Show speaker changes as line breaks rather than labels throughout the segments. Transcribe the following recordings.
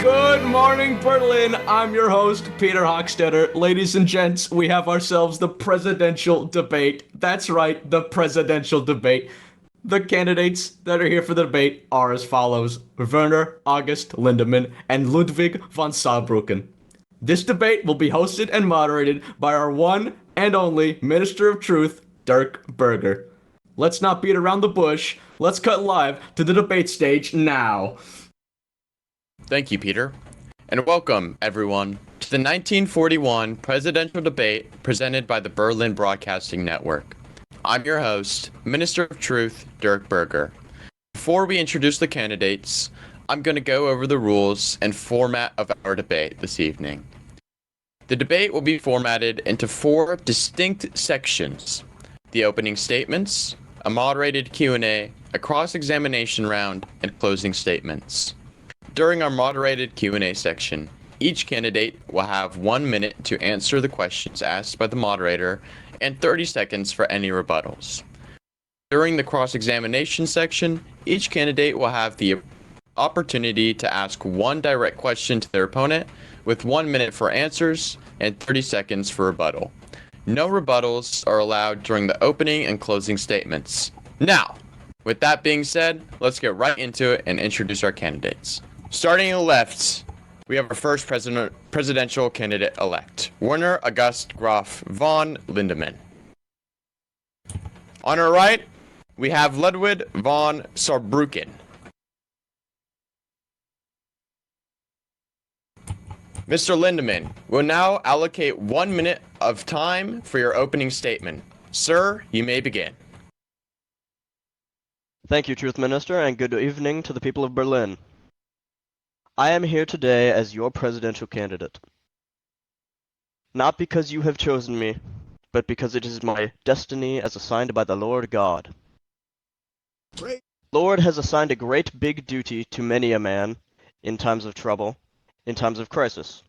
Good morning, Berlin. I'm your host, Peter Hochstetter. Ladies and gents, we have ourselves the presidential debate. That's right, the presidential debate. The candidates that are here for the debate are as follows: Werner August Lindemann and Ludwig von Saarbrucken. This debate will be hosted and moderated by our one and only Minister of Truth, Dirk Berger. Let's not beat around the bush. Let's cut live to the debate stage now.
Thank you, Peter. And welcome, everyone, to the 1941 presidential debate presented by the Berlin Broadcasting Network. I'm your host, Minister of Truth, Dirk Berger. Before we introduce the candidates, I'm going to go over the rules and format of our debate this evening. The debate will be formatted into 4 distinct sections: the opening statements, a moderated Q&A, a cross-examination round, and closing statements. During our moderated Q&A section, each candidate will have 1 minute to answer the questions asked by the moderator and 30 seconds for any rebuttals. During the cross-examination section, each candidate will have the opportunity to ask one direct question to their opponent with 1 minute for answers and 30 seconds for rebuttal. No rebuttals are allowed during the opening and closing statements. Now, with that being said, let's get right into it and introduce our candidates. Starting on the left, we have our first presidential candidate-elect, Werner August Graf von Lindemann. On our right, we have Ludwig von Saarbrucken. Mr. Lindemann will now allocate 1 minute of time for your opening statement. Sir, you may begin.
Thank you, Truth Minister, and good evening to the people of Berlin. I am here today as your presidential candidate. Not because you have chosen me, but because it is my destiny as assigned by the Lord God. The Lord has assigned a great big duty to many a man in times of trouble, in times of crisis.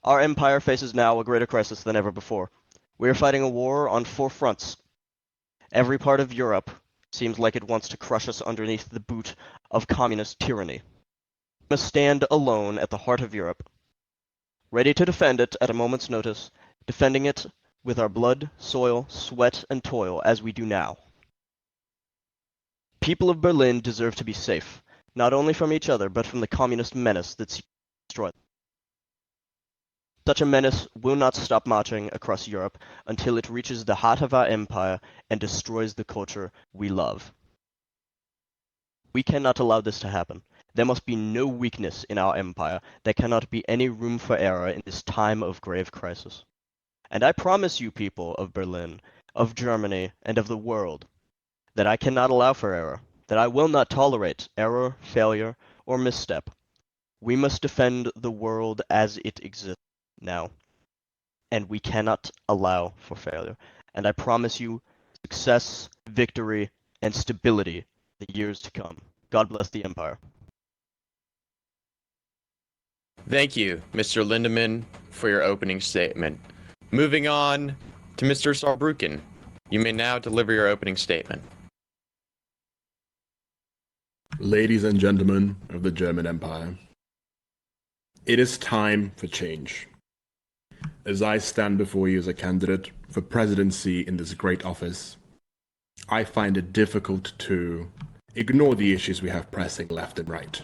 Our empire faces now a greater crisis than ever before. We are fighting a war on 4 fronts. Every part of Europe seems like it wants to crush us underneath the boot of communist tyranny. We must stand alone at the heart of Europe, ready to defend it at a moment's notice, defending it with our blood, soil, sweat, and toil, as we do now. People of Berlin deserve to be safe, not only from each other, but from the communist menace that seeks to destroy them. Such a menace will not stop marching across Europe until it reaches the heart of our empire and destroys the culture we love. We cannot allow this to happen. There must be no weakness in our empire. There cannot be any room for error in this time of grave crisis. And I promise you, people of Berlin, of Germany, and of the world, that I cannot allow for error, that I will not tolerate error, failure, or misstep. We must defend the world as it exists now, and we cannot allow for failure. And I promise you success, victory, and stability in the years to come. God bless the empire.
Thank you, Mr. Lindemann, for your opening statement. Moving on to Mr. Saarbrucken. You may now deliver your opening statement.
Ladies and gentlemen of the German Empire, it is time for change. As I stand before you as a candidate for presidency in this great office, I find it difficult to ignore the issues we have pressing left and right.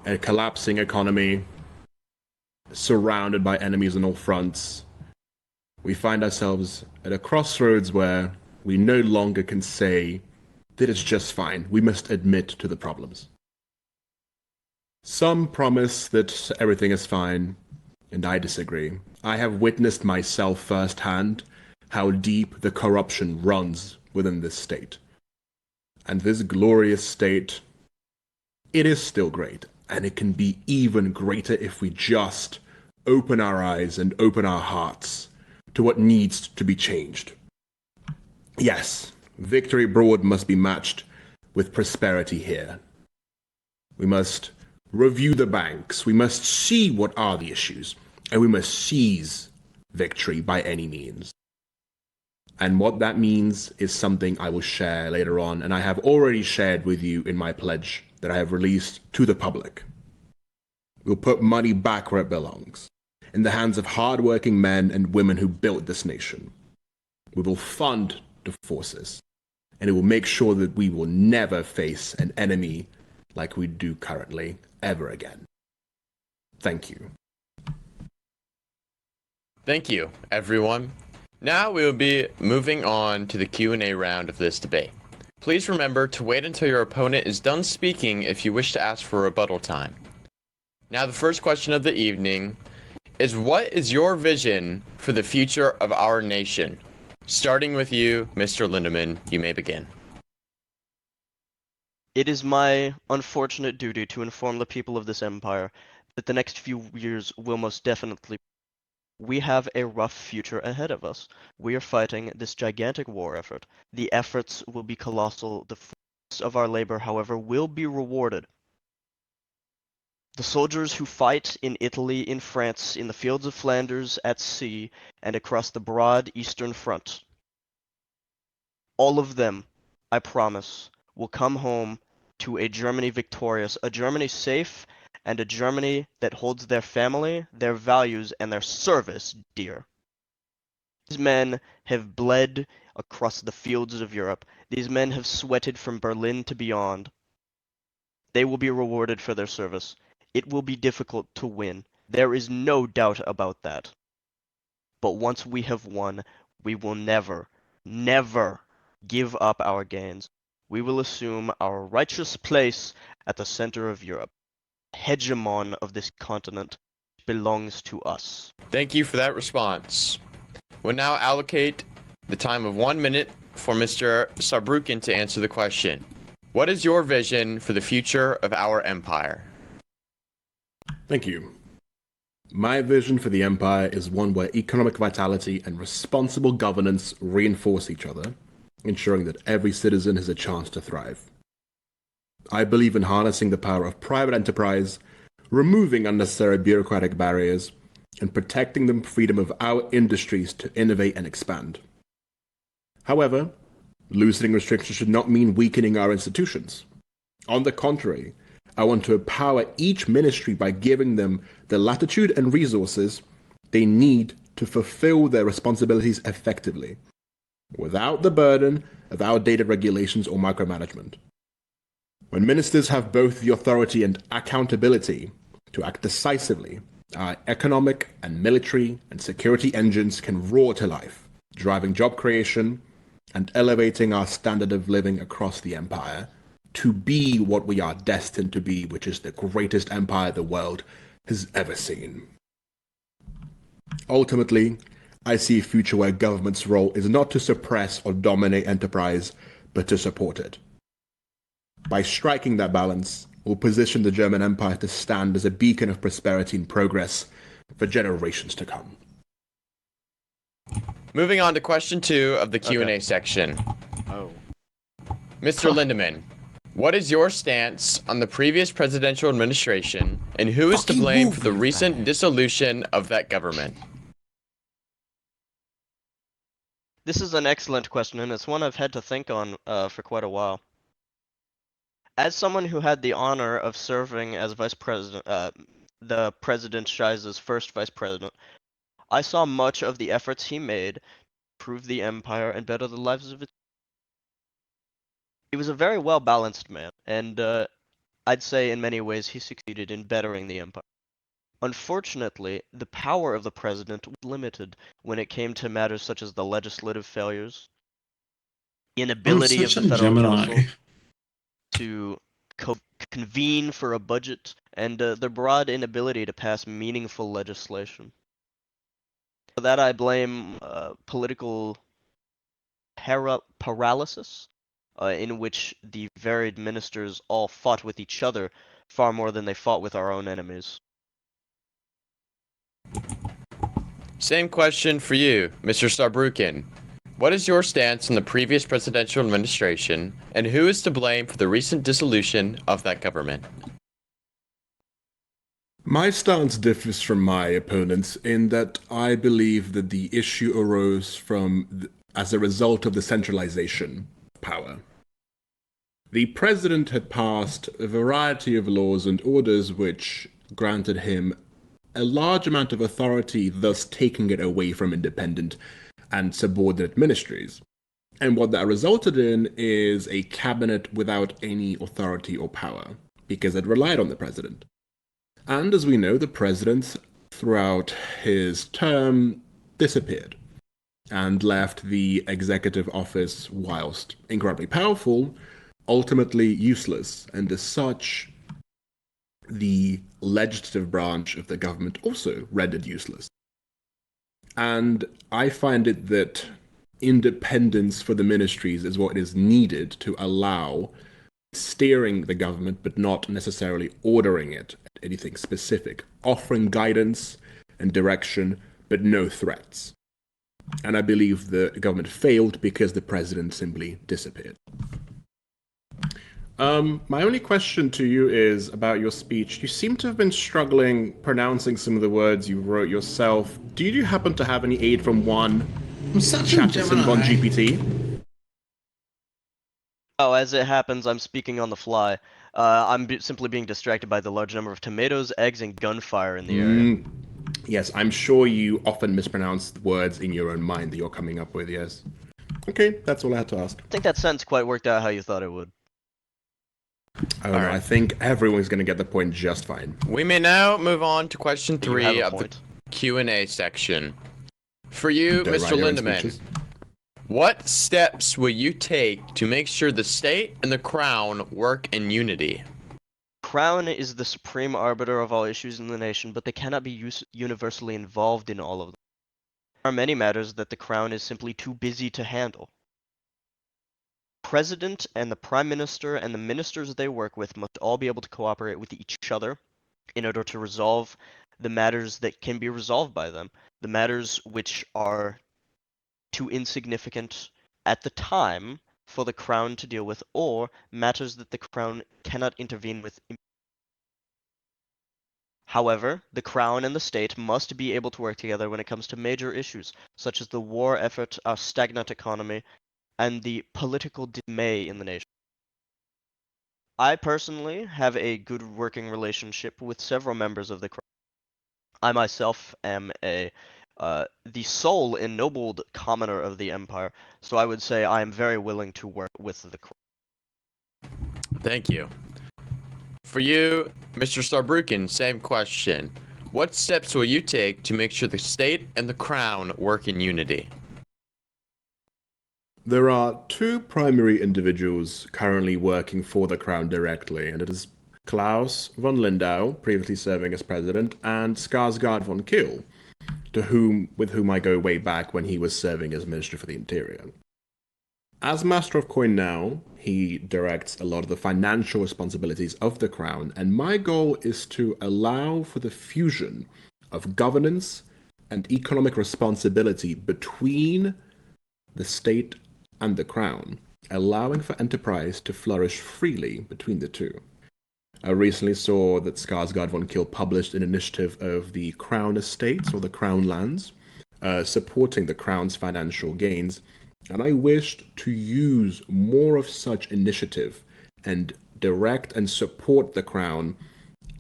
A collapsing economy, surrounded by enemies on all fronts, we find ourselves at a crossroads where we no longer can say that it's just fine. We must admit to the problems. Some promise that everything is fine, and I disagree. I have witnessed myself firsthand how deep the corruption runs within this state. And this glorious state, it is still great, and it can be even greater if we just open our eyes and open our hearts to what needs to be changed. Yes, victory abroad must be matched with prosperity here. We must review the banks, we must see what are the issues, and we must seize victory by any means. And what that means is something I will share later on, and I have already shared with you in my pledge that I have released to the public. We'll put money back where it belongs, in the hands of hard-working men and women who built this nation. We will fund the forces, and it will make sure that we will never face an enemy like we do currently ever again. Thank you.
Thank you, everyone. Now we will be moving on to the Q&A round of this debate. Please remember to wait until your opponent is done speaking if you wish to ask for rebuttal time. Now the first question of the evening is, what is your vision for the future of our nation? Starting with you, Mr. Lindemann, you may begin.
It is my unfortunate duty to inform the people of this empire that the next few years will most definitely. We have a rough future ahead of us. We are fighting this gigantic war effort. The efforts will be colossal. The fruits of our labor, however, will be rewarded. The soldiers who fight in Italy, in France, in the fields of Flanders, at sea, and across the broad Eastern Front, all of them, I promise, will come home to a Germany victorious, a Germany safe, and a Germany that holds their family, their values, and their service dear. These men have bled across the fields of Europe. These men have sweated from Berlin to beyond. They will be rewarded for their service. It will be difficult to win. There is no doubt about that. But once we have won, we will never, never give up our gains. We will assume our righteous place at the center of Europe. Hegemon of this continent belongs to us.
Thank you for that response. We'll now allocate the time of 1 minute for Mr. Saarbrucken to answer the question. What is your vision for the future of our empire?
Thank you. My vision for the empire is one where economic vitality and responsible governance reinforce each other, ensuring that every citizen has a chance to thrive. I believe in harnessing the power of private enterprise, removing unnecessary bureaucratic barriers, and protecting the freedom of our industries to innovate and expand. However, loosening restrictions should not mean weakening our institutions. On the contrary, I want to empower each ministry by giving them the latitude and resources they need to fulfill their responsibilities effectively, without the burden of outdated regulations or micromanagement. When ministers have both the authority and accountability to act decisively, our economic and military and security engines can roar to life, driving job creation and elevating our standard of living across the empire to be what we are destined to be, which is the greatest empire the world has ever seen. Ultimately, I see a future where government's role is not to suppress or dominate enterprise, but to support it. By striking that balance, we'll position the German Empire to stand as a beacon of prosperity and progress for generations to come.
Moving on to question 2 of the Q&A section.
Oh.
Mr. Lindemann, what is your stance on the previous presidential administration, and who is to blame for the recent dissolution of that government?
This is an excellent question, and it's one I've had to think on for quite a while. As someone who had the honor of serving as vice president, the President Scheise's first vice president, I saw much of the efforts he made to improve the empire and better the lives of its. He was a very well-balanced man, and I'd say in many ways he succeeded in bettering the empire. Unfortunately, the power of the president was limited when it came to matters such as the legislative failures, inability of the federal council to convene for a budget, and the broad inability to pass meaningful legislation. For that I blame political paralysis, in which the varied ministers all fought with each other far more than they fought with our own enemies.
Same question for you, Mr. Saarbrucken. What is your stance on the previous presidential administration, and who is to blame for the recent dissolution of that government?
My stance differs from my opponents in that I believe that the issue arose as a result of the centralization of power. The president had passed a variety of laws and orders which granted him a large amount of authority, thus taking it away from independent and subordinate ministries. And what that resulted in is a cabinet without any authority or power, because it relied on the president. And as we know, the president, throughout his term, disappeared and left the executive office, whilst incredibly powerful, ultimately useless. And as such, the legislative branch of the government also rendered useless. And I find it that independence for the ministries is what is needed to allow steering the government, but not necessarily ordering it at anything specific, offering guidance and direction, but no threats. And I believe the government failed because the president simply disappeared. My only question to you is about your speech. You seem to have been struggling pronouncing some of the words you wrote yourself. Do you happen to have any aid from one
I'm such a
Chatterson von
Gemini.
GPT?
Oh, as it happens, I'm speaking on the fly. I'm simply being distracted by the large number of tomatoes, eggs, and gunfire in the area.
Yes, I'm sure you often mispronounce the words in your own mind that you're coming up with, yes. Okay, that's all I had to ask.
I think that sentence quite worked out how you thought it would.
I don't know, I think everyone's going to get the point just fine.
We may now move on to question
You have
3
a
of the
point.
Q&A section. For you,
Don't
Mr.
write your own
Lindemann,
speeches.
what steps will you take to make sure the state and the crown work in unity?
Crown is the supreme arbiter of all issues in the nation, but they cannot be universally involved in all of them. There are many matters that the Crown is simply too busy to handle. President and the Prime Minister and the ministers they work with must all be able to cooperate with each other in order to resolve the matters that can be resolved by them. The matters which are too insignificant at the time for the Crown to deal with, or matters that the Crown cannot intervene with. However, the Crown and the state must be able to work together when it comes to major issues, such as the war effort, our stagnant economy, and the political dismay in the nation. I personally have a good working relationship with several members of the Crown. I myself am the sole ennobled commoner of the Empire, so I would say I am very willing to work with the Crown.
Thank you. For you, Mr. Saarbrucken, same question. What steps will you take to make sure the state and the crown work in unity?
There are two primary individuals currently working for the Crown directly, and it is Klaus von Lindau, previously serving as president, and Skarsgård von Kiel, with whom I go way back when he was serving as Minister for the Interior. As Master of Coin now, he directs a lot of the financial responsibilities of the Crown, and my goal is to allow for the fusion of governance and economic responsibility between the state and the Crown, allowing for enterprise to flourish freely between the two. I recently saw that Skarsgård von Kiel published an initiative of the Crown Estates, or the Crown Lands, supporting the Crown's financial gains, and I wished to use more of such initiative and direct and support the Crown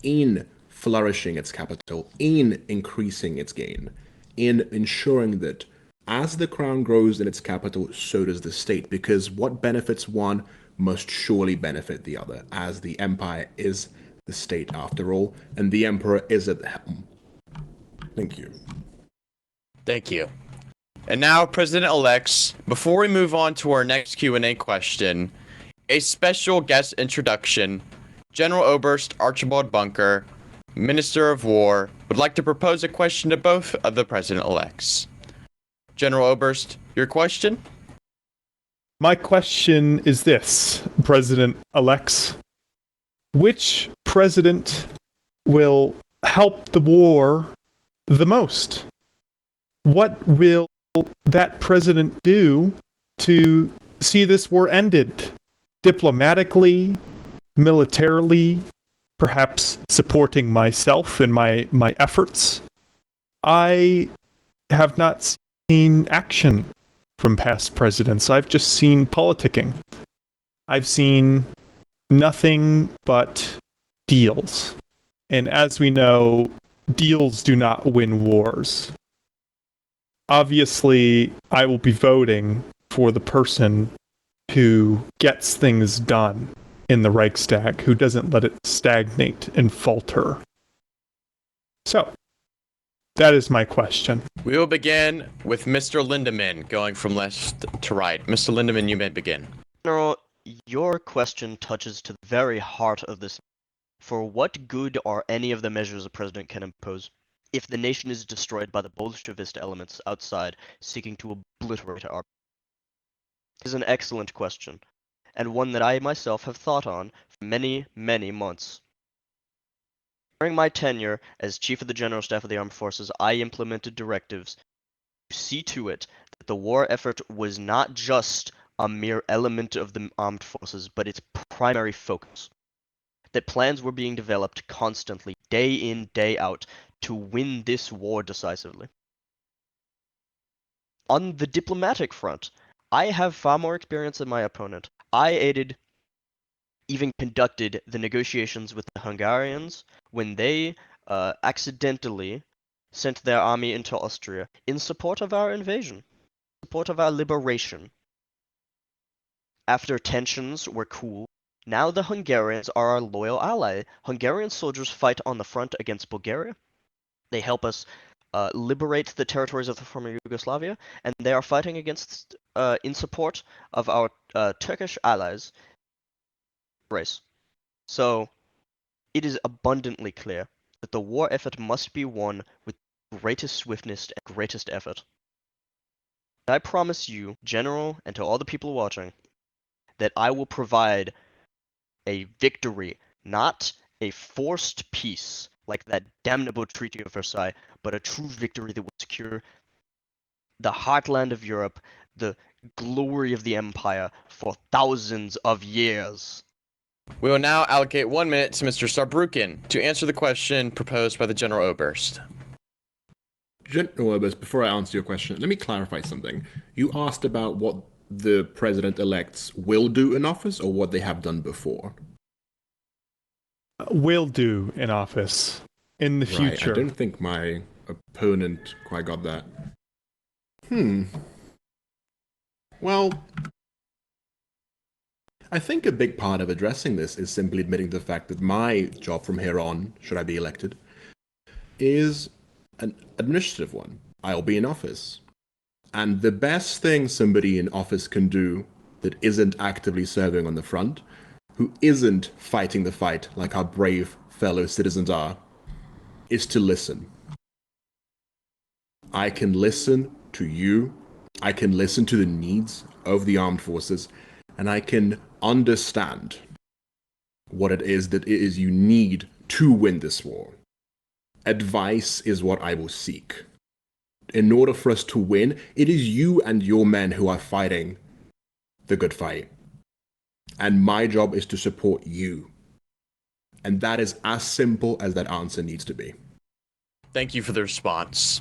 in flourishing its capital, in increasing its gain, in ensuring that as the Crown grows in its capital, so does the state, because what benefits one must surely benefit the other, as the Empire is the state after all, and the Emperor is at the helm. Thank you.
Thank you. And now, President-elects, before we move on to our next Q&A question, a special guest introduction. General Oberst Archibald Bunker, Minister of War, would like to propose a question to both of the President-elects. General Oberst, your question?
My question is this, President-elects. Which president will help the war the most? What will that president do to see this war ended? Diplomatically, militarily, perhaps supporting myself in my efforts? I have not seen action from past presidents. I've just seen politicking. I've seen nothing but deals And as we know, deals do not win wars. Obviously, I will be voting for the person who gets things done in the Reichstag, who doesn't let it stagnate and falter. So, that is my question.
We will begin with Mr. Lindemann, going from left to right. Mr. Lindemann, you may begin.
General, your question touches to the very heart of this. For what good are any of the measures a president can impose if the nation is destroyed by the Bolshevist elements outside seeking to obliterate our? This is an excellent question, and one that I myself have thought on for many, many months. During my tenure as Chief of the General Staff of the Armed Forces, I implemented directives to see to it that the war effort was not just a mere element of the armed forces, but its primary focus. That plans were being developed constantly, day in, day out, to win this war decisively. On the diplomatic front, I have far more experience than my opponent. I aided, even conducted the negotiations with the Hungarians when they accidentally sent their army into Austria in support of our invasion, support of our liberation. After tensions were cooled, now the Hungarians are our loyal ally. Hungarian soldiers fight on the front against Bulgaria. They help us liberate the territories of the former Yugoslavia, and they are fighting against, in support of our Turkish allies. Race. So, it is abundantly clear that the war effort must be won with greatest swiftness and greatest effort. I promise you, General, and to all the people watching, that I will provide a victory, not a forced peace like that damnable Treaty of Versailles, but a true victory that will secure the heartland of Europe, the glory of the empire for thousands of years.
We will now allocate 1 minute to Mr. Saarbrucken to answer the question proposed by the General Oberst.
General Oberst, before I answer your question, let me clarify something. You asked about what the president-elects will do in office or what they have done before?
Will do in office in the
Right,
future.
I don't think my opponent quite got that. Well, I think a big part of addressing this is simply admitting the fact that my job from here on, should I be elected, is an administrative one. I'll be in office. And the best thing somebody in office can do that isn't actively serving on the front, who isn't fighting the fight like our brave fellow citizens are, is to listen. I can listen to you, I can listen to the needs of the armed forces, and I can understand what it is you need to win this war. Advice is what I will seek. In order for us to win, it is you and your men who are fighting the good fight. And my job is to support you. And that is as simple as that answer needs to be.
Thank you for the response.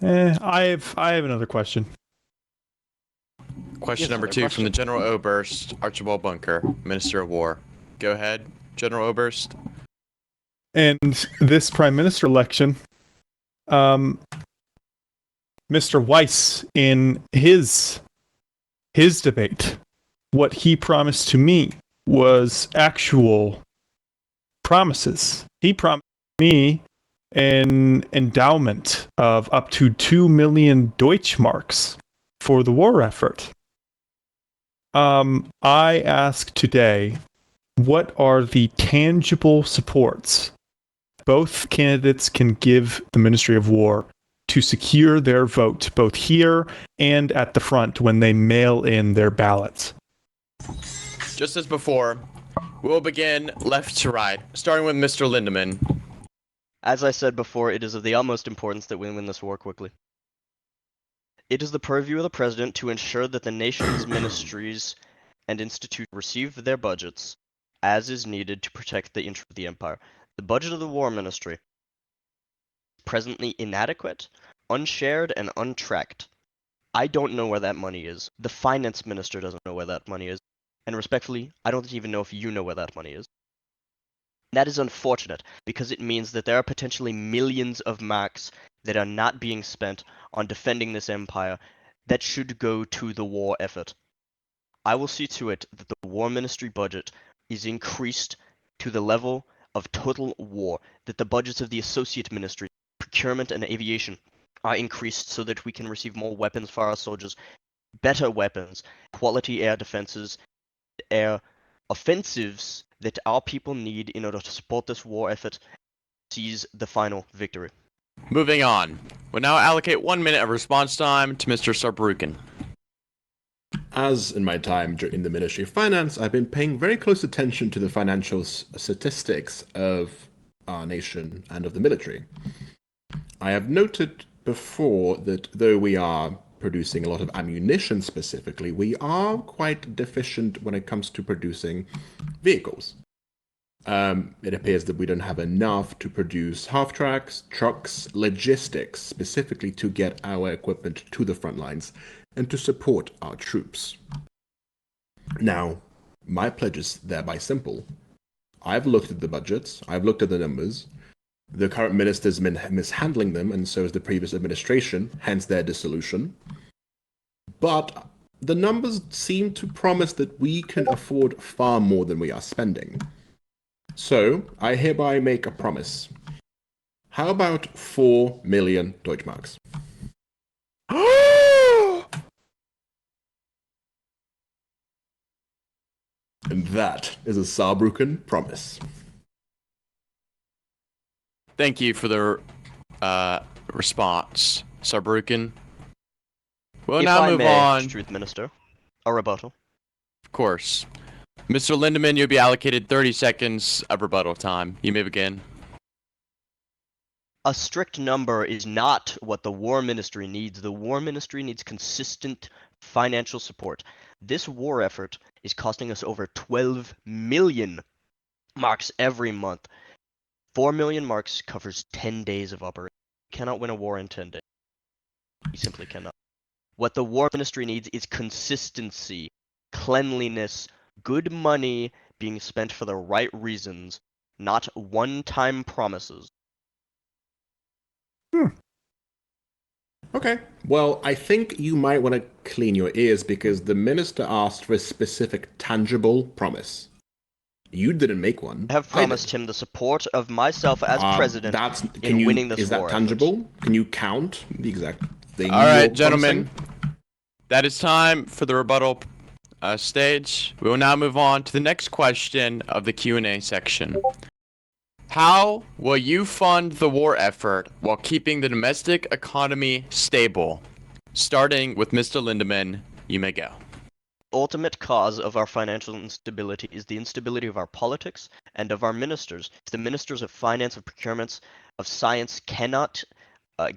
I have another question.
Question
Yes,
number
another
2
question.
from the General Oberst, Archibald Bunker, Minister of War. Go ahead, General Oberst.
And this prime minister election, Mr. Weiss, in his debate, what he promised to me was actual promises. He promised me an endowment of up to 2 million Deutschmarks for the war effort. I ask today, what are the tangible supports both candidates can give the Ministry of War to secure their vote, both here and at the front when they mail in their ballots?
Just as before, we will begin left to right, starting with Mr. Lindemann.
As I said before, it is of the utmost importance that we win this war quickly. It is the purview of the President to ensure that the nation's ministries and institutions receive their budgets as is needed to protect the interest of the Empire. The budget of the War Ministry is presently inadequate, unshared, and untracked. I don't know where that money is. The Finance Minister doesn't know where that money is. And respectfully, I don't even know if you know where that money is. That is unfortunate because it means that there are potentially millions of marks that are not being spent on defending this empire that should go to the war effort. I will see to it that the War Ministry budget is increased to the level of total war, that the budgets of the associate ministries, procurement and aviation, are increased so that we can receive more weapons for our soldiers, better weapons, quality air defenses, air offensives that our people need in order to support this war effort, seize the final victory.
Moving on. We'll now allocate 1 minute of response time to Mr. Saarbrucken.
As in my time in the Ministry of Finance, I've been paying very close attention to the financial statistics of our nation and of the military. I have noted before that though we are producing a lot of ammunition specifically, we are quite deficient when it comes to producing vehicles. It appears that we don't have enough to produce half-tracks, trucks, logistics, specifically to get our equipment to the front lines and to support our troops. Now, my pledge is thereby simple. I've looked at the budgets, I've looked at the numbers. The current minister's been mishandling them, and so is the previous administration, hence their dissolution. But the numbers seem to promise that we can afford far more than we are spending. So, I hereby make a promise. How about 4 million Deutschmarks? And that is a Saarbrucken promise.
Thank you for the response, Saarbrucken. We'll
If
now
I
move
may,
on.
Truth Minister, a rebuttal.
Of course. Mr. Lindemann, you'll be allocated 30 seconds of rebuttal time. You may begin.
A strict number is not what the War Ministry needs. The War Ministry needs consistent financial support. This war effort is costing us over 12 million marks every month. 4 million marks covers 10 days of operation. You cannot win a war in 10 days. You simply cannot. What the War Ministry needs is consistency, cleanliness, good money being spent for the right reasons, not one-time promises.
Okay. Well, I think you might want to clean your ears because the minister asked for a specific, tangible promise. You didn't make one.
I have promised him the support of myself as president in winning this war.
Is that tangible? Can you count the exact thing?
All right,
you're
gentlemen.
promising?
That is time for the rebuttal stage. We will now move on to the next question of the Q&A section. How will you fund the war effort while keeping the domestic economy stable? Starting with Mr. Lindemann, you may go.
Ultimate cause of our financial instability is the instability of our politics and of our ministers. The ministers of finance, of procurements, of science cannot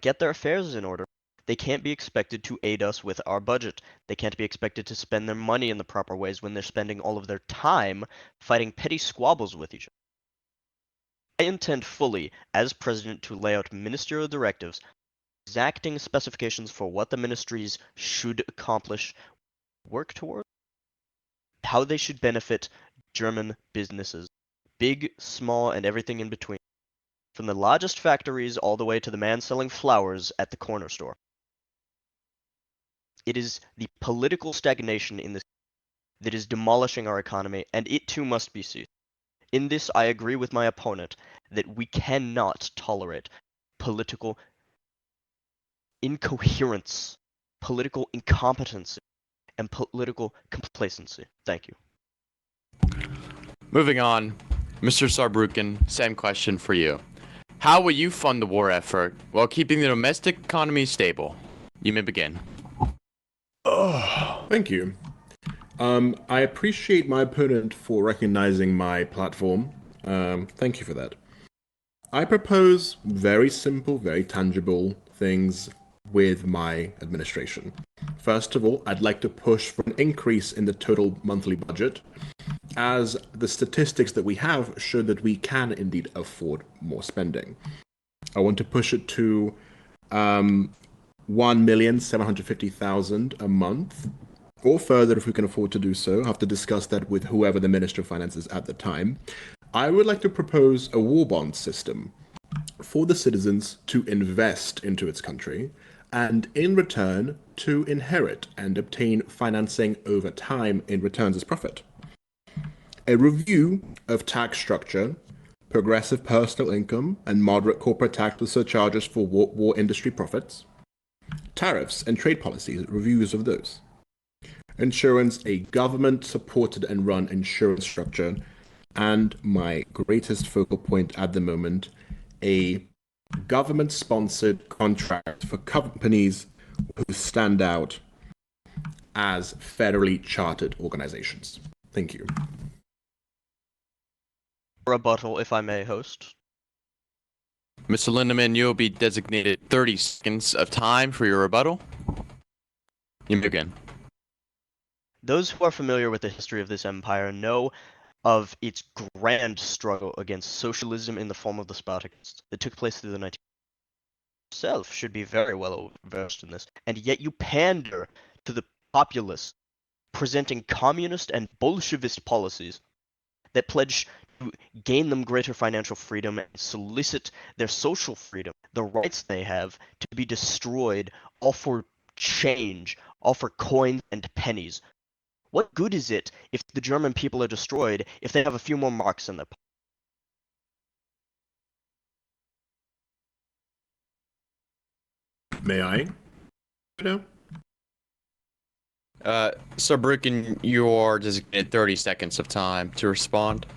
get their affairs in order. They can't be expected to aid us with our budget. They can't be expected to spend their money in the proper ways when they're spending all of their time fighting petty squabbles with each other. I intend fully, as president, to lay out ministerial directives, exacting specifications for what the ministries should accomplish, work toward, how they should benefit German businesses, big, small, and everything in between, from the largest factories all the way to the man selling flowers at the corner store. It is the political stagnation in this that is demolishing our economy, and it too must be ceased. In this, I agree with my opponent that we cannot tolerate political incoherence, political incompetency, and political complacency. Thank you.
Moving on, Mr. Saarbrucken, same question for you. How will you fund the war effort while keeping the domestic economy stable? You may begin.
Thank you. I appreciate my opponent for recognizing my platform. Thank you for that. I propose very simple, very tangible things with my administration. First of all, I'd like to push for an increase in the total monthly budget, as the statistics that we have show that we can indeed afford more spending. I want to push it to 1,750,000 a month, or further if we can afford to do so. I'll have to discuss that with whoever the Minister of Finance is at the time. I would like to propose a war bond system for the citizens to invest into its country and in return to inherit and obtain financing over time in returns as profit. A review of tax structure, progressive personal income, and moderate corporate tax with surcharges for war industry profits. Tariffs and trade policies, reviews of those. Insurance, a government-supported and run insurance structure. And my greatest focal point at the moment, a government-sponsored contract for companies who stand out as federally chartered organizations. Thank you.
Rebuttal, if I may, host.
Mr. Lindemann, you'll be designated 30 seconds of time for your rebuttal. You may begin.
Those who are familiar with the history of this empire know of its grand struggle against socialism in the form of the Spartacus that took place through the 19th yourself should be very well versed in this, and yet you pander to the populace, presenting communist and Bolshevist policies that pledge to gain them greater financial freedom and solicit their social freedom, the rights they have, to be destroyed, all for change, all for coins and pennies. What good is it if the German people are destroyed if they have a few more marks in their pocket?
May I? No.
Saarbrucken, you're designated 30 seconds of time to respond.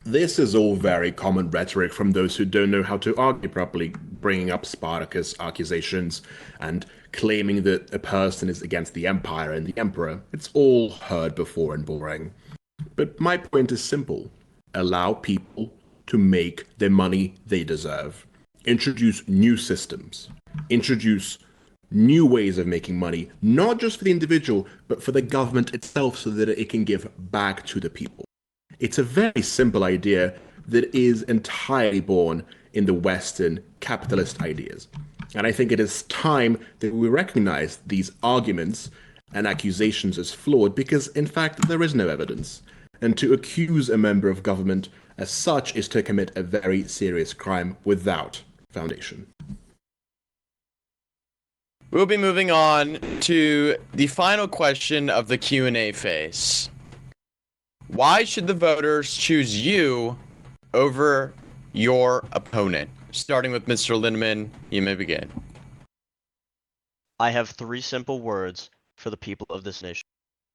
This is all very common rhetoric from those who don't know how to argue properly, bringing up Spartacus accusations and claiming that a person is against the empire and the emperor. It's all heard before and boring. But my point is simple. Allow people to make the money they deserve. Introduce new systems. Introduce new ways of making money, not just for the individual, but for the government itself so that it can give back to the people. It's a very simple idea that is entirely born in the Western capitalist ideas. And I think it is time that we recognize these arguments and accusations as flawed because, in fact, there is no evidence. And to accuse a member of government as such is to commit a very serious crime without foundation.
We'll be moving on to the final question of the Q&A phase. Why should the voters choose you over your opponent? Starting with Mr. Lindemann, you may begin.
I have three simple words for the people of this nation: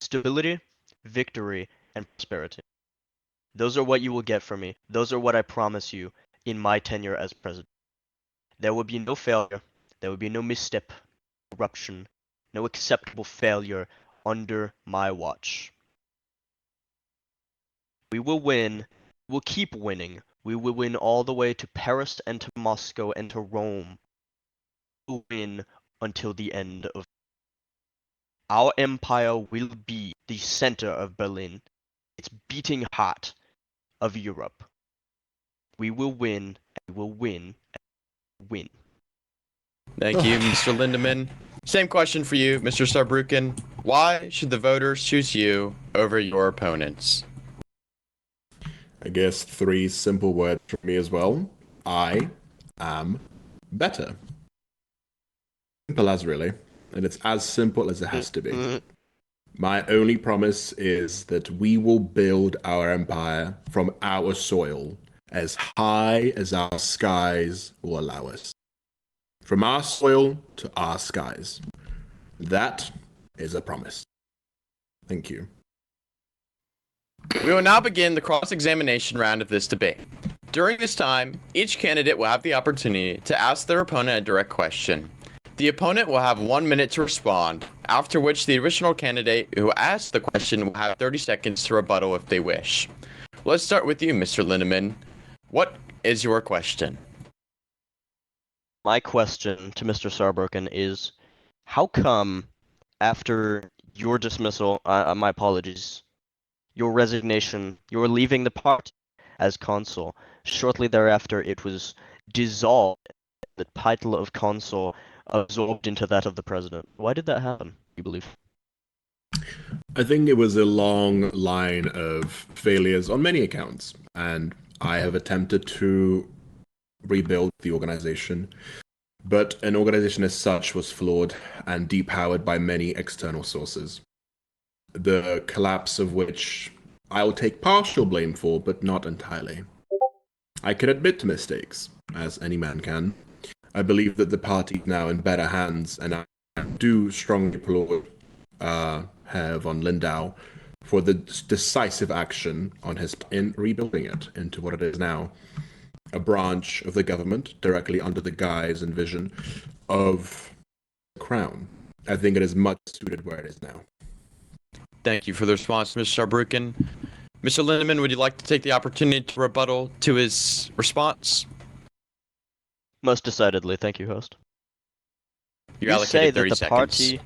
stability, victory, and prosperity. Those are what you will get from me. Those are what I promise you in my tenure as president. There will be no failure. There will be no misstep, corruption, no acceptable failure under my watch. We will win. We will keep winning. We will win all the way to Paris and to Moscow and to Rome. We will win until the end of. Our empire will be the center of Berlin. It's beating heart of Europe. We will win, and we will win, and win.
Thank you, Mr. Lindemann. Same question for you, Mr. Saarbrucken. Why should the voters choose you over your opponents?
I guess three simple words from me as well. I am better. Simple as really. And it's as simple as it has to be. My only promise is that we will build our empire from our soil as high as our skies will allow us. From our soil to our skies. That is a promise. Thank you.
We will now begin the cross-examination round of this debate. During this time, each candidate will have the opportunity to ask their opponent a direct question. The opponent will have 1 minute to respond, after which the original candidate who asked the question will have 30 seconds to rebuttal if they wish. Let's start with you, Mr. Lindemann. What is your question?
My question to Mr. Saarbrucken is, how come after your dismissal, my apologies, your resignation, your leaving the party as consul, shortly thereafter it was dissolved, the title of consul absorbed into that of the president? Why did that happen, you believe?
I think it was a long line of failures on many accounts, and I have attempted to rebuild the organization. But an organization as such was flawed and depowered by many external sources, the collapse of which I will take partial blame for, but not entirely. I can admit to mistakes, as any man can. I believe that the party is now in better hands, and I do strongly applaud Herr von Lindau for the decisive action on his in rebuilding it into what it is now, a branch of the government directly under the guise and vision of the crown. I think it is much suited where it is now.
Thank you for the response, Mr. Saarbrucken. Mr. Lindemann, would you like to take the opportunity to rebuttal to his response?
Most decidedly, thank you, host.
You're
You say
allocated 30
that the
seconds.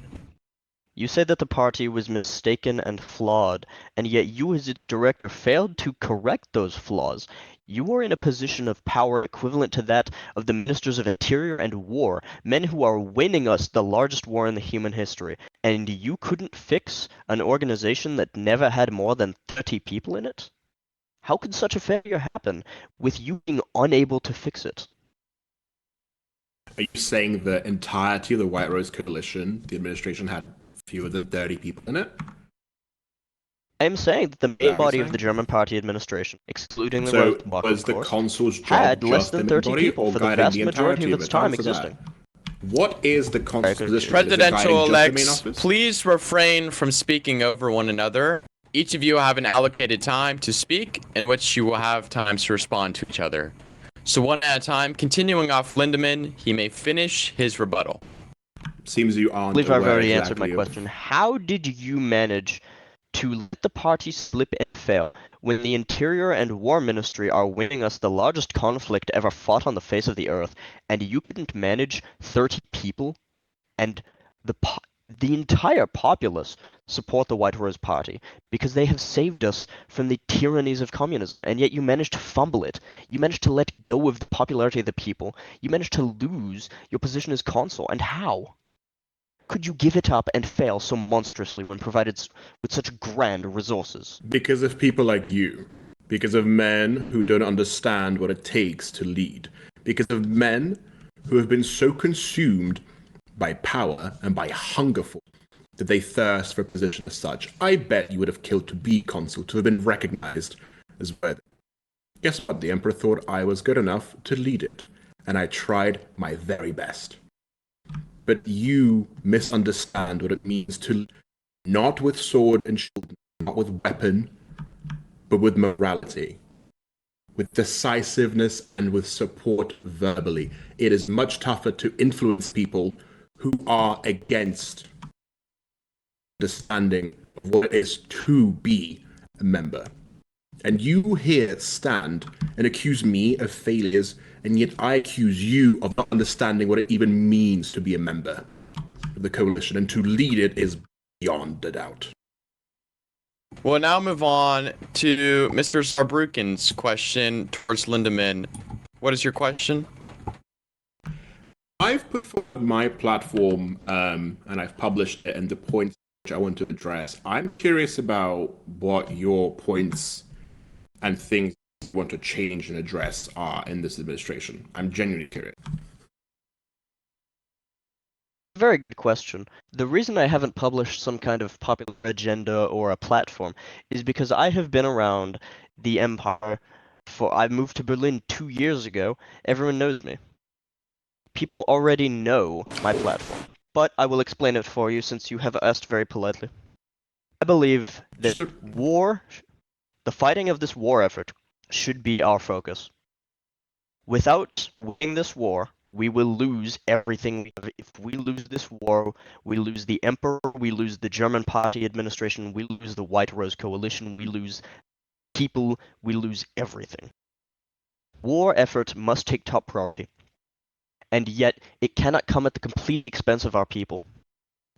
You say that the party was mistaken and flawed, and yet you as its director failed to correct those flaws. You are in a position of power equivalent to that of the ministers of Interior and War, men who are winning us the largest war in the human history, and you couldn't fix an organization that never had more than 30 people in it? How could such a failure happen with you being unable to fix it?
Are you saying the entirety of the White Rose Coalition, the administration, had fewer than 30 people in it?
I am saying that the main
That what
body
you're
of the
saying?
German party administration, excluding the
So
Rosenbach,
was
of
the
course,
consul's job
had less
just
than
the
30
body
people
or
for the
guiding
vast
the
majority
entirety
of
of
its
it?
time
Answer that.
existing.
What is the consul's
good
position? Is it guiding
Presidential
just the main
elects,
office?
please refrain from speaking over one another. Each of you have an allocated time to speak, in which you will have times to respond to each other. So one at a time, continuing off Lindemann, he may finish his rebuttal.
Seems you
I
aren't
believe I've
aware
already answered my
exactly of
question. How did you manage to let the party slip and fail when the Interior and War Ministry are winning us the largest conflict ever fought on the face of the earth, and you couldn't manage 30 people and the entire populace support the White Rose Party because they have saved us from the tyrannies of communism, and yet you managed to fumble it. You managed to let go of the popularity of the people. You managed to lose your position as consul, and how? Could you give it up and fail so monstrously when provided with such grand resources?
because of people like you, because of men who don't understand what it takes to lead, because of men who have been so consumed by power and by hunger for it that they thirst for a position as such. I bet you would have killed to be consul, to have been recognized as worthy. Guess what? The Emperor thought I was good enough to lead it, and I tried my very best. But you misunderstand what it means to, not with sword and shield, not with weapon, but with morality, with decisiveness, and with support verbally. It is much tougher to influence people who are against understanding of what it is to be a member. And you here stand and accuse me of failures, and yet I accuse you of not understanding what it even means to be a member of the coalition, and to lead it is beyond a doubt.
We'll now move on to Mr. Saarbrucken's question towards Lindemann. What is your question?
I've put forward my platform, and I've published it and the points which I want to address. I'm curious about what your points and things you want to change and address are in this administration. I'm genuinely curious.
Very good question. The reason I haven't published some kind of popular agenda or a platform is because I have been around the empire I moved to Berlin 2 years ago. Everyone knows me. People already know my platform, but I will explain it for you since you have asked very politely. I believe that the fighting of this war effort should be our focus. Without winning this war, we will lose everything we have. If we lose this war, we lose the Emperor, we lose the German party administration, we lose the White Rose Coalition, we lose people, we lose everything. War effort must take top priority, and yet it cannot come at the complete expense of our people.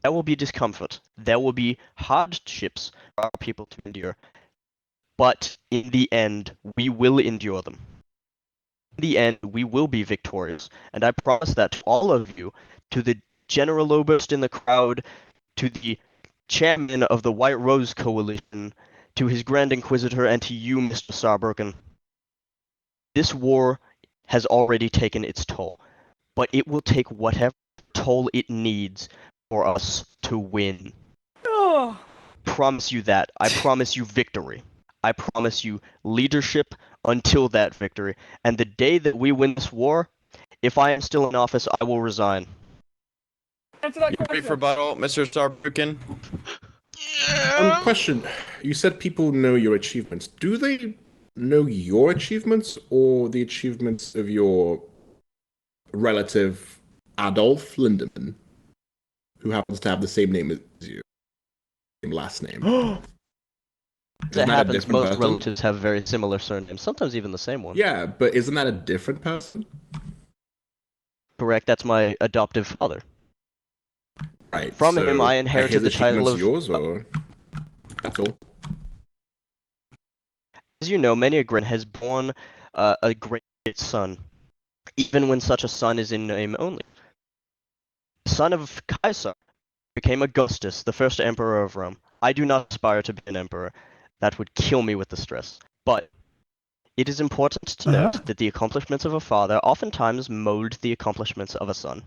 There will be discomfort, there will be hardships for our people to endure, but in the end, we will endure them. In the end, we will be victorious, and I promise that to all of you, to the General Oberst in the crowd, to the chairman of the White Rose Coalition, to his Grand Inquisitor, and to you, Mr. Saarbrucken. This war has already taken its toll, but it will take whatever toll it needs for us to win. Promise you that. I promise you victory. I promise you leadership until that victory. And the day that we win this war, if I am still in office, I will resign.
Brief rebuttal, Mr. Saarbrucken.
Question. You said people know your achievements. Do they know your achievements or the achievements of your relative Adolf Lindemann, who happens to have the same name as you? Same last name.
That happens, most relatives have very similar surnames, sometimes even the same one.
Yeah, but isn't that a different person?
Correct, that's my adoptive father.
Right.
From
so
him, I inherited
his
the title of...
yours, or... That's all.
As you know, many a Gren has born a great son, even when such a son is in name only. The son of Caesar became Augustus, the first emperor of Rome. I do not aspire to be an emperor. That would kill me with the stress. But it is important to note that the accomplishments of a father oftentimes mold the accomplishments of a son.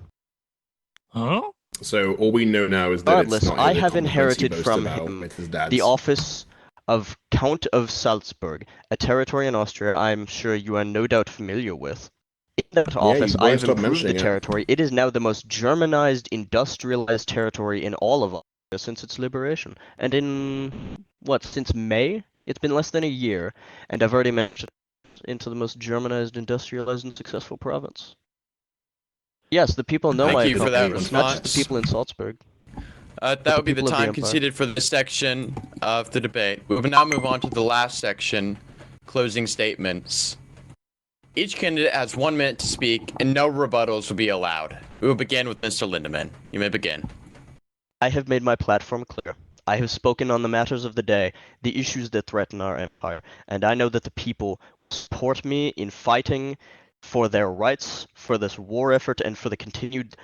Huh?
So all we know now is that
Regardless,
it's not
I
his
have
accomplishments he
inherited
boasts
from
about,
him
it's his dad's.
the office of Count of Salzburg, a territory in Austria I'm sure you are no doubt familiar with. In that office,
you
I
won't
have
stop
improved the
mentioning it.
territory. It is now the most Germanized, industrialized territory in all of Austria since its liberation. And since May? It's been less than a year, and I've already mentioned it into the most Germanized, industrialized, and successful province. Yes, the people know my
Thank you for that
accomplishments, not just the
response.
people in Salzburg.
That would be the
people of the
time
Empire.
conceded for this section of the debate. We will now move on to the last section, closing statements. Each candidate has 1 minute to speak, and no rebuttals will be allowed. We will begin with Mr. Lindemann. You may begin.
I have made my platform clear. I have spoken on the matters of the day, the issues that threaten our empire, and I know that the people support me in fighting for their rights, for this war effort, and for the continued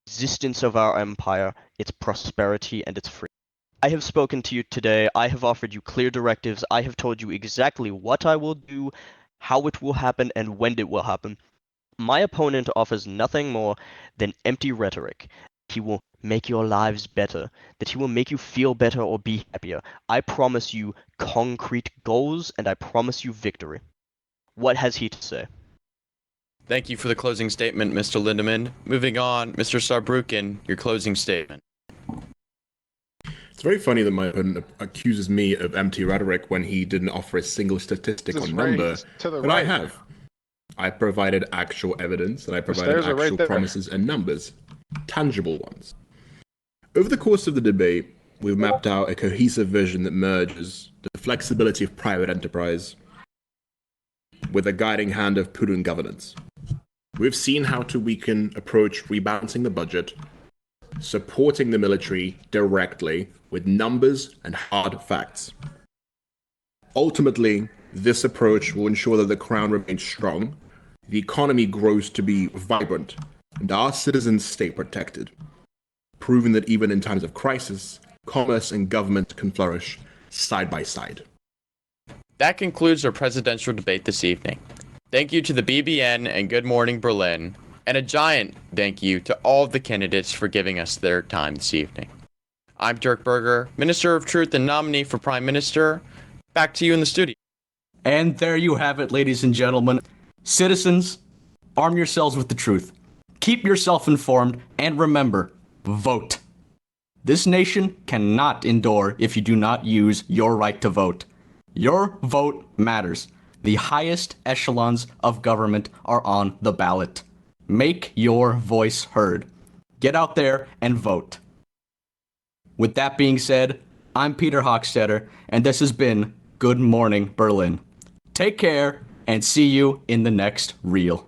existence of our empire, its prosperity, and its freedom. I have spoken to you today. I have offered you clear directives. I have told you exactly what I will do, how it will happen, and when it will happen. My opponent offers nothing more than empty rhetoric. He will make your lives better, that he will make you feel better or be happier. I promise you concrete goals, and I promise you victory. What has he to say?
Thank you for the closing statement, Mr. Lindemann. Moving on, Mr. Saarbrucken, your closing statement.
It's very funny that my opponent accuses me of empty rhetoric when he didn't offer a single statistic on number, but I have. I provided actual evidence, and I provided actual promises and numbers, tangible ones. Over the course of the debate, we've mapped out a cohesive vision that merges the flexibility of private enterprise with a guiding hand of prudent governance. We've seen how we can approach rebalancing the budget, supporting the military directly with numbers and hard facts. Ultimately, this approach will ensure that the crown remains strong, the economy grows to be vibrant, and our citizens stay protected, proving that even in times of crisis, commerce and government can flourish side by side.
That concludes our presidential debate this evening. Thank you to the BBN and Good Morning Berlin, and a giant thank you to all of the candidates for giving us their time this evening. I'm Dirk Berger, Minister of Truth and nominee for Prime Minister. Back to you in the studio.
And there you have it, ladies and gentlemen. Citizens, arm yourselves with the truth. Keep yourself informed, and remember, vote. This nation cannot endure if you do not use your right to vote. Your vote matters. The highest echelons of government are on the ballot. Make your voice heard. Get out there and vote. With that being said, I'm Peter Hochstetter, and this has been Good Morning Berlin. Take care, and see you in the next reel.